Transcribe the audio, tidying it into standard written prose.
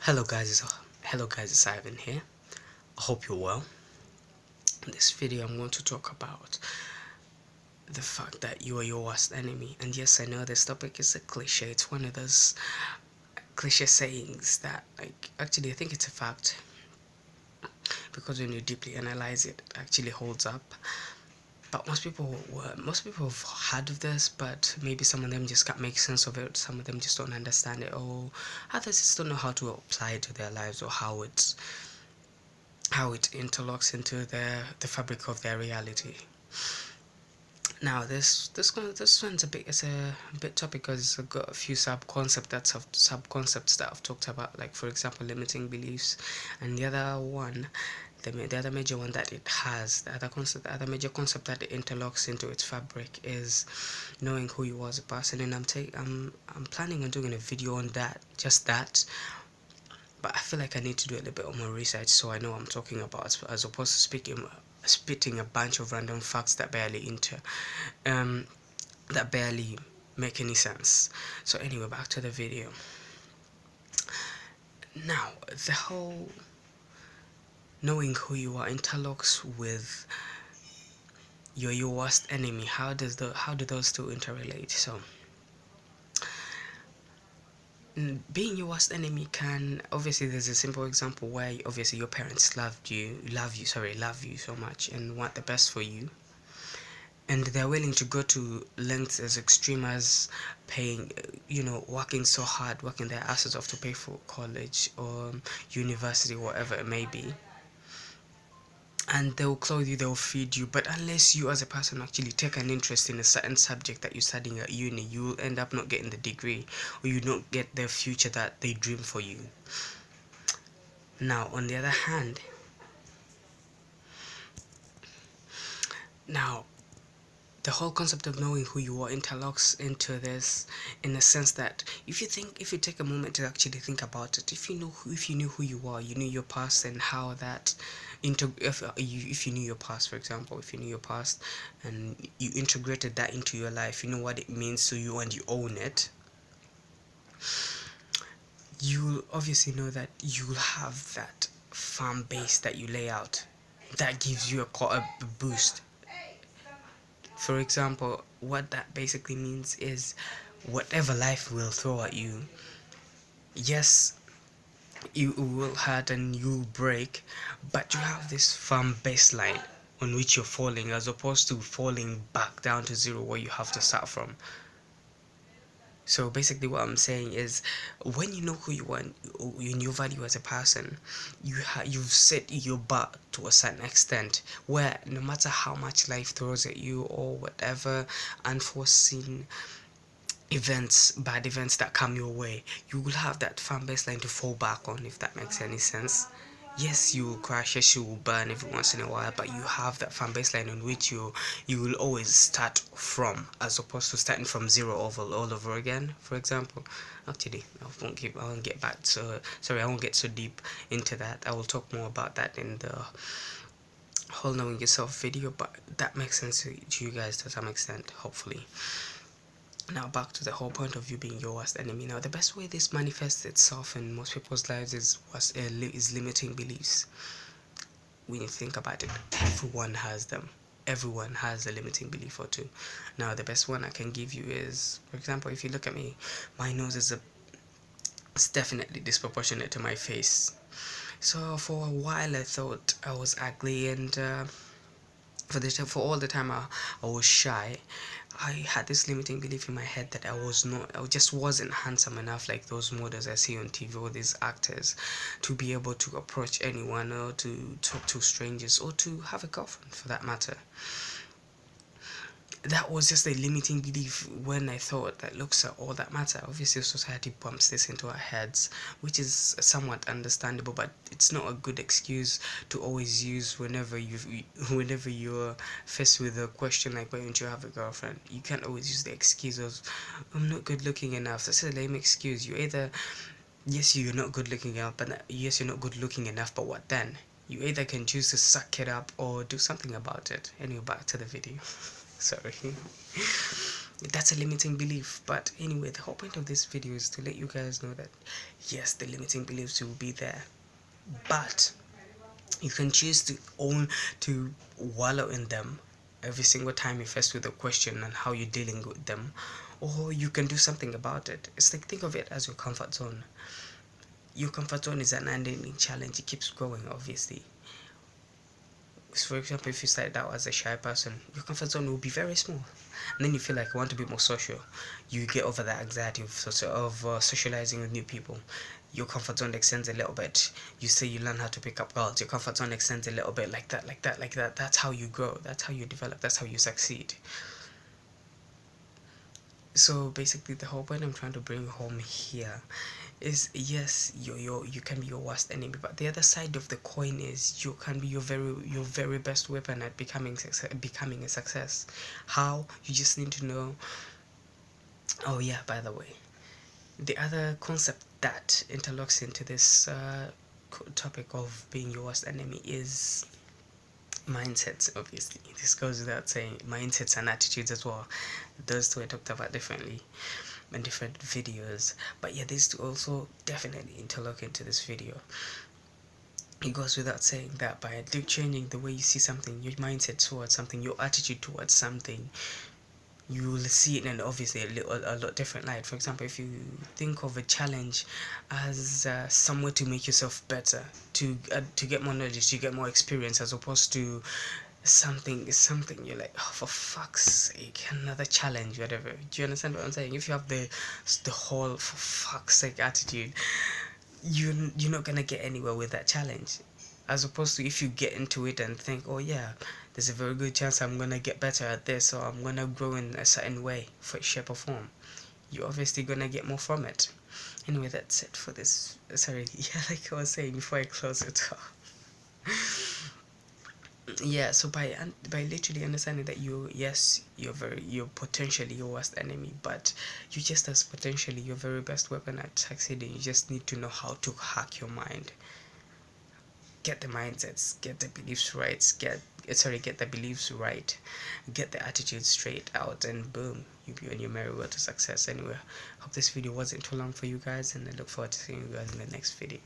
Hello guys, it's Ivan here. I hope you're well. In this video I'm going to talk about the fact that you are your worst enemy. And yes, I know this topic is a cliche. It's one of those cliche sayings that, like, actually I think it's a fact, because when you deeply analyze it, it actually holds up. But most people have heard of this, but maybe some of them just can't make sense of it. Some of them just don't understand it, or others just don't know how to apply it to their lives, or how it interlocks into the fabric of their reality. Now this one's a bit topic, because it's got a few sub concepts that I've talked about, like for example limiting beliefs, and the other major one that it has, the other major concept that it interlocks into its fabric is knowing who you are as a person. And I'm planning on doing a video on that, just that, but I feel like I need to do a little bit more research so I know what I'm talking about, as opposed to spitting a bunch of random facts um that barely make any sense. So anyway, back to the video. Now, the whole knowing who you are interlocks with your worst enemy. How do those two interrelate? So being your worst enemy can, obviously there's a simple example where obviously your parents love you so much and want the best for you, and they're willing to go to lengths as extreme as paying, working so hard, working their asses off to pay for college or university, whatever it may be. And they'll clothe you, they'll feed you, but unless you as a person actually take an interest in a certain subject that you're studying at uni, you will end up not getting the degree, or you don't get the future that they dream for you. Now, on the other hand, now the whole concept of knowing who you are interlocks into this, in the sense that if you take a moment to actually think about it, if you knew who you are, you knew your past, and how that if you knew your past, for example, if you knew your past and you integrated that into your life, you know what it means to you and you own it, you'll obviously know that you'll have that farm base that you lay out that gives you a boost. For example, what that basically means is, whatever life will throw at you, yes, you will hurt and you'll break, but you have this firm baseline on which you're falling, as opposed to falling back down to zero where you have to start from. So basically what I'm saying is, when you know who you are and your value as a person, you've set your bar to a certain extent, where no matter how much life throws at you, or whatever unforeseen bad events that come your way, you will have that firm baseline to fall back on, if that makes any sense. Yes, you will crash, yes, you will burn every once in a while, but you have that firm baseline on which you will always start from, as opposed to starting from zero all over again. For example, actually, I won't get back so sorry, I won't get so deep into that. I will talk more about that in the whole knowing yourself video, but that makes sense to you guys to some extent, hopefully. Now back to the whole point of you being your worst enemy. Now the best way this manifests itself in most people's lives is limiting beliefs. When you think about it, everyone has them. Everyone has a limiting belief or two. Now the best one I can give you is, for example, if you look at me, my nose it's definitely disproportionate to my face. So for a while I thought I was ugly, and for all the time I was shy. I had this limiting belief in my head that I just wasn't handsome enough, like those models I see on TV, or these actors, to be able to approach anyone, or to talk to strangers, or to have a girlfriend for that matter. That was just a limiting belief when I thought that looks are all that matter. Obviously society pumps this into our heads, which is somewhat understandable, but it's not a good excuse to always use whenever you're faced with a question like, why don't you have a girlfriend? You can't always use the excuse of, I'm not good looking enough. That's a lame excuse. You either, yes, you're not good looking enough, but yes, you're not good looking enough, but what then? You either can choose to suck it up or do something about it. Anyway, back to the video. Sorry. That's a limiting belief. But anyway, the whole point of this video is to let you guys know that yes, the limiting beliefs will be there, but you can choose to wallow in them every single time you're faced with a question and how you're dealing with them, or you can do something about it. It's like, think of it as your comfort zone. Your comfort zone is an unending challenge. It keeps growing, obviously. So for example, if you started out as a shy person, your comfort zone will be very small, and then you feel like you want to be more social. You get over that anxiety of socializing with new people. Your comfort zone extends a little bit. You say you learn how to pick up girls. Your comfort zone extends a little bit, like that, like that, like that. That's how you grow. That's how you develop. That's how you succeed. So basically, the whole point I'm trying to bring home here is, yes, you can be your worst enemy, but the other side of the coin is you can be your very best weapon at becoming a success. How? You just need to know. Oh yeah, by the way, the other concept that interlocks into this topic of being your worst enemy is mindsets. Obviously, this goes without saying. Mindsets and attitudes as well. Those two I talked about differently in different videos, but yeah, these two also definitely interlock into this video. It goes without saying that by changing the way you see something, your mindset towards something, your attitude towards something, you will see it in obviously a lot different light. For example, if you think of a challenge as somewhere to make yourself better, to get more knowledge, to get more experience, as opposed to something you're like, oh, for fuck's sake, another challenge, whatever. Do you understand what I'm saying? If you have the whole for fuck's sake attitude, you're not gonna get anywhere with that challenge, as opposed to if you get into it and think, oh yeah, there's a very good chance I'm gonna get better at this, or I'm gonna grow in a certain way, for shape or form, you're obviously gonna get more from it. Anyway, that's it for this. Sorry, yeah, like I was saying before I close it off. Yeah, so by literally understanding that you're potentially your worst enemy, but you just as potentially your very best weapon at succeeding. You just need to know how to hack your mind, get the mindsets, get the beliefs right, get the beliefs right, get the attitude straight out, and boom, you'll be on your merry way to success. Anyway, hope this video wasn't too long for you guys, and I look forward to seeing you guys in the next video.